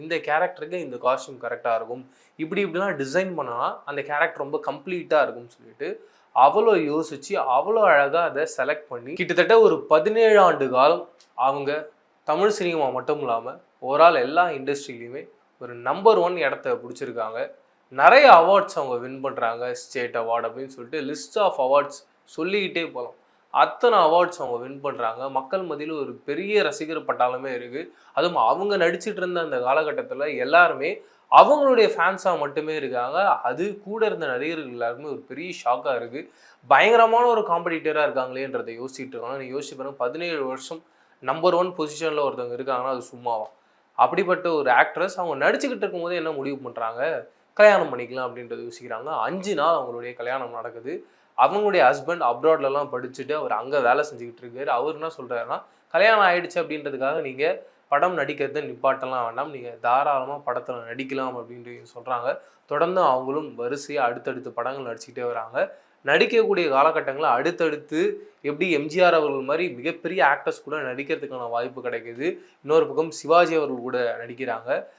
இந்த கேரக்டருக்கு இந்த காஸ்டியூம் கரெக்டாக இருக்கும், இப்படிலாம் டிசைன் பண்ணால் அந்த கேரக்டர் ரொம்ப கம்ப்ளீட்டாக இருக்கும்னு சொல்லிட்டு அவ்வளோ யோசித்து அவ்வளோ அழகாக அதை செலக்ட் பண்ணி கிட்டத்தட்ட ஒரு 17 ஆண்டு காலம் அவங்க தமிழ் சினிமா மட்டும் இல்லாமல் ஓவரால் எல்லா இண்டஸ்ட்ரியிலையுமே ஒரு நம்பர் 1 இடத்த பிடிச்சிருக்காங்க. நிறைய அவார்ட்ஸ் அவங்க வின் பண்ணுறாங்க. ஸ்டேட் அவார்டு அப்படின்னு சொல்லிட்டு லிஸ்ட் ஆஃப் அவார்ட்ஸ் சொல்லிக்கிட்டே போகலாம். அத்தனை அவார்ட்ஸ் அவங்க வின் பண்ணுறாங்க. மக்கள் மத்தியில் ஒரு பெரிய ரசிகர் பட்டாளமே இருக்குது. அதுவும் அவங்க நடிச்சிட்டு இருந்த அந்த காலகட்டத்தில் எல்லாருமே அவங்களுடைய ஃபேன்ஸாக மட்டுமே இருக்காங்க. அது கூட இருந்த நடிகர்கள் எல்லாருமே ஒரு பெரிய ஷாக்காக இருக்குது. பயங்கரமான ஒரு காம்படிட்டராக இருக்காங்களேன்றதை யோசிச்சுட்டு இருக்காங்க. நீங்கள் யோசிச்சு பாருங்க, 17 வருஷம் நம்பர் 1 பொசிஷனில் ஒருத்தவங்க இருக்காங்கன்னா அது சும்மாவா? அப்படிப்பட்ட ஒரு ஆக்ட்ரஸ் அவங்க நடிச்சுக்கிட்டு இருக்கும்போது என்ன முடிவு பண்ணுறாங்க, கல்யாணம் பண்ணிக்கலாம் அப்படின்றத யோசிக்கிறாங்க. 5 நாள் அவங்களுடைய கல்யாணம் நடக்குது. அவங்களுடைய ஹஸ்பண்ட் அப்ராட்லலாம் படிச்சுட்டு அவர் அங்கே வேலை செஞ்சுக்கிட்டு இருக்காரு. அவர் என்ன சொல்கிறாருன்னா, கல்யாணம் ஆயிடுச்சு அப்படின்றதுக்காக நீங்கள் படம் நடிக்கிறத நிப்பாட்டலாம் வேண்டாம், நீங்கள் தாராளமாக படத்தில் நடிக்கலாம் அப்படின்ட்டு சொல்கிறாங்க. தொடர்ந்து அவங்களும் வரிசையாக அடுத்தடுத்து படங்கள் நடிச்சுக்கிட்டே வராங்க. நடிக்கக்கூடிய காலகட்டங்களில் அடுத்தடுத்து எப்படி எம்ஜிஆர் அவர்கள் மாதிரி மிகப்பெரிய ஆக்டர்ஸ் கூட நடிக்கிறதுக்கான வாய்ப்பு கிடைக்குது. இன்னொரு பக்கம் சிவாஜி அவர்கள் கூட நடிக்கிறாங்க.